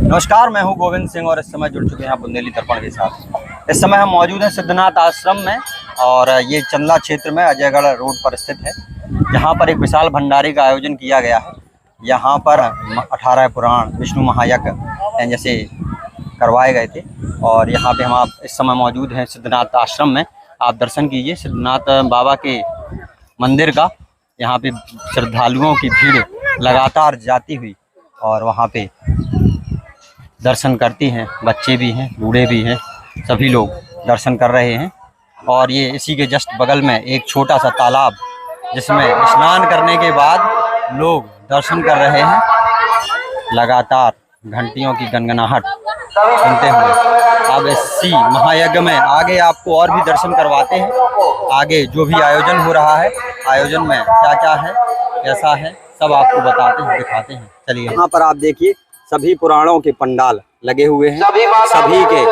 नमस्कार, मैं हूं गोविंद सिंह और इस समय जुड़ चुके हैं बुंदेली दर्पण के साथ। इस समय हम मौजूद हैं सिद्धनाथ आश्रम में और ये चंदला क्षेत्र में अजयगढ़ रोड पर स्थित है, जहां पर एक विशाल भंडारे का आयोजन किया गया है। यहां पर 18 पुराण विष्णु महायज्ञ जैसे करवाए गए थे और यहां पे हम आप इस समय मौजूद हैं सिद्धनाथ आश्रम में। आप दर्शन कीजिए सिद्धनाथ बाबा के मंदिर का। यहाँ पे श्रद्धालुओं की भीड़ लगातार जाती हुई और वहाँ पे दर्शन करती हैं। बच्चे भी हैं, बूढ़े भी हैं, सभी लोग दर्शन कर रहे हैं। और ये इसी के जस्ट बगल में एक छोटा सा तालाब, जिसमें स्नान करने के बाद लोग दर्शन कर रहे हैं। लगातार घंटियों की गनगनाहट सुनते हुए अब इसी महायज्ञ में आगे आपको और भी दर्शन करवाते हैं। आगे जो भी आयोजन हो रहा है, आयोजन में क्या क्या है, कैसा है, सब आपको बताते हैं, दिखाते हैं। चलिए, यहाँ पर आप देखिए सभी पुराणों के पंडाल लगे हुए हैं। सभी के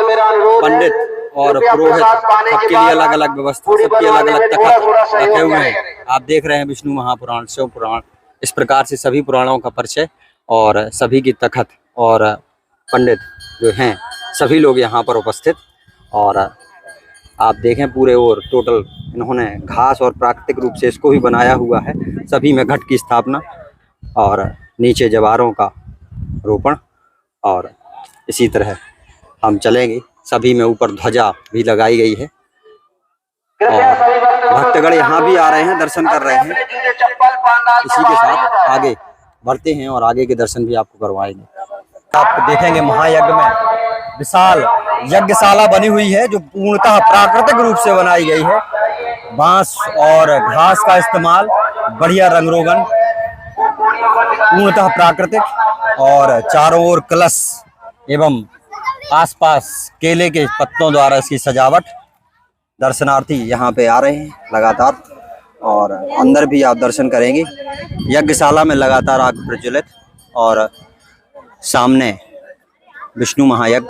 पंडित और पुरोहित, सबके लिए अलग अलग व्यवस्था, सबकी अलग अलग तखत रखे हुए हैं। आप देख रहे हैं विष्णु महापुराण, शिव पुराण, इस प्रकार से सभी पुराणों का परिचय और सभी की तखत और पंडित जो हैं सभी लोग यहाँ पर उपस्थित। और आप देखें पूरे और टोटल इन्होंने घास और प्राकृतिक रूप से इसको भी बनाया हुआ है। सभी में घट की स्थापना और नीचे जवारों का रोपण, और इसी तरह हम चलेंगे। सभी में ऊपर ध्वजा भी लगाई गई है और भक्तगण यहाँ भी आ रहे हैं, दर्शन कर रहे हैं। इसी के साथ आगे बढ़ते हैं और आगे के दर्शन भी आपको करवाएंगे। आप देखेंगे महायज्ञ में विशाल यज्ञशाला बनी हुई है, जो पूर्णतः प्राकृतिक रूप से बनाई गई है। बांस और घास का इस्तेमाल, बढ़िया रंग रोगन, पूर्णतः प्राकृतिक। और चारों ओर कलश एवं आसपास केले के पत्तों द्वारा इसकी सजावट। दर्शनार्थी यहाँ पे आ रहे हैं लगातार और अंदर भी आप दर्शन करेंगे। यज्ञशाला में लगातार आग प्रज्वलित और सामने विष्णु महायज्ञ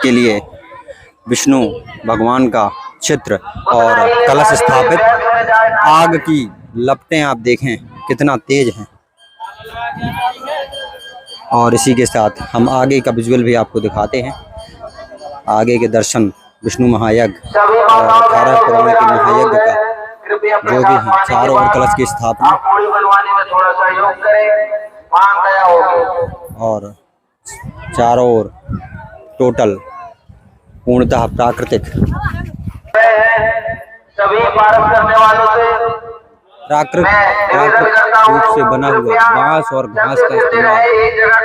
के लिए विष्णु भगवान का चित्र और कलश स्थापित। आग की लपटें आप देखें कितना तेज हैं। और इसी के साथ हम आगे का विजुअल भी आपको दिखाते हैं। आगे के दर्शन विष्णु महायज्ञ और 18 पुराण के महायज्ञ का जो भी है, चारों ओर कलश की स्थापना और चारों ओर टोटल पूर्णतः प्राकृतिक रूप से बना हुआ बांस और घास का इस्तेमाल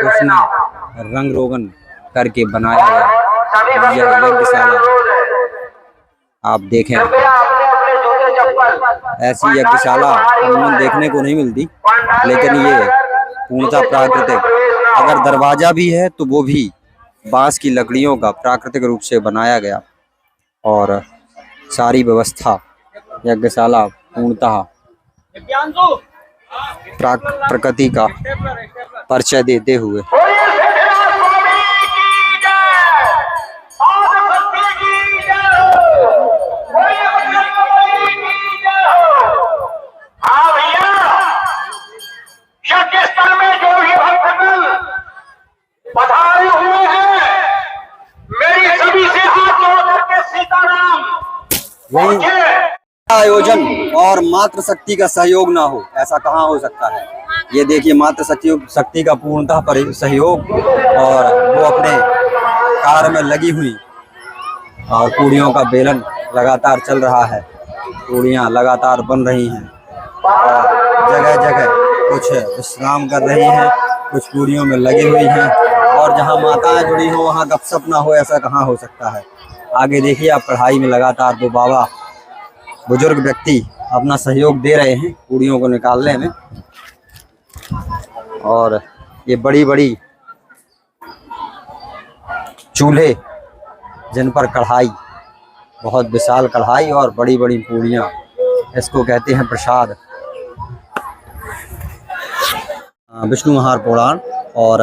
उसने रंग रोगन करके बनाया गया यह यज्ञशाला। आप देखें ऐसी यज्ञशाला अमूमन देखने को नहीं मिलती, लेकिन ये पूर्णतः प्राकृतिक। अगर दरवाजा भी है तो वो भी बांस की लकड़ियों का प्राकृतिक रूप से बनाया गया और सारी व्यवस्था यज्ञशाला पूर्णतः प्रकृति का परिचय देते हुए। पधारे हुए हैं, मेरी सभी से हाथ जोड़ करके सीताराम। आयोजन और मातृ शक्ति का सहयोग ना हो, ऐसा कहाँ हो सकता है। ये देखिए मातृ शक्ति का पूर्णतः सहयोग और वो अपने कार्य में लगी हुई। और पूड़ियों का बेलन लगातार चल रहा है, पूड़ियाँ लगातार बन रही हैं और जगह जगह कुछ विश्राम कर रही हैं, कुछ पूड़ियों में लगी हुई हैं। और जहाँ माताएं जुड़ी हो वहाँ गपशप ना हो, ऐसा कहाँ हो सकता है। आगे देखिए आप कढ़ाई में लगातार दो बाबा बुजुर्ग व्यक्ति अपना सहयोग दे रहे हैं पूड़ियों को निकालने में। और ये बड़ी बड़ी चूल्हे जिन पर कढ़ाई, बहुत विशाल कढ़ाई और बड़ी बड़ी पूड़ियाँ, इसको कहते हैं प्रसाद। विष्णु महापुराण और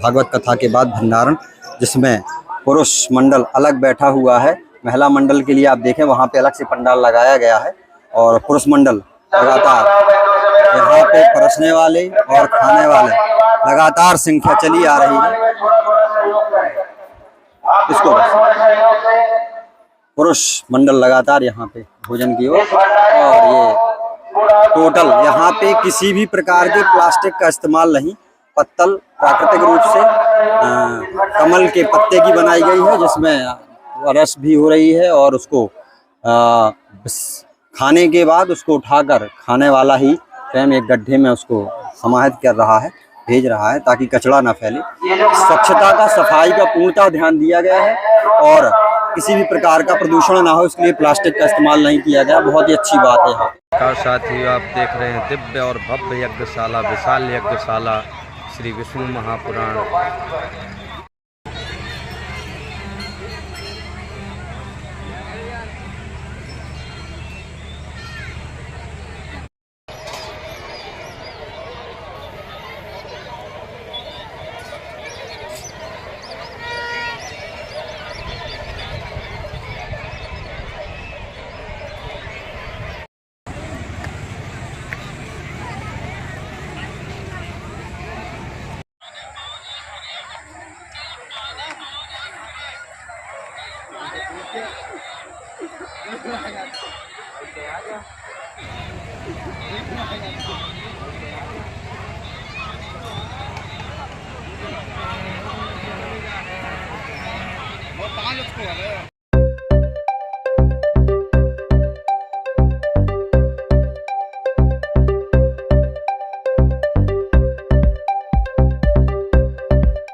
भागवत कथा के बाद भंडारण, जिसमें पुरुष मंडल अलग बैठा हुआ है। महिला मंडल के लिए आप देखें वहाँ पे अलग से पंडाल लगाया गया है और पुरुष मंडल लगातार यहाँ पे परसने वाले और खाने वाले लगातार संख्या चली आ रही है। इसको पुरुष मंडल लगातार यहाँ पे भोजन की ओर, और ये टोटल यहाँ पे किसी भी प्रकार के प्लास्टिक का इस्तेमाल नहीं, पत्तल प्राकृतिक रूप से कमल के पत्ते की बनाई गई है, जिसमें रस भी हो रही है, और उसको खाने के बाद उसको उठाकर खाने वाला ही स्वयं एक गड्ढे में उसको समाहित कर रहा है, भेज रहा है, ताकि कचरा ना फैले। स्वच्छता का, सफाई का पूर्णतः ध्यान दिया गया है, और किसी भी प्रकार का प्रदूषण ना हो इसके लिए प्लास्टिक का इस्तेमाल नहीं किया गया। बहुत ही अच्छी बात है यहाँ। साथियों, आप देख रहे हैं दिव्य और भव्य यज्ञशाला, विशाल यज्ञशाला श्री विष्णु महापुराण।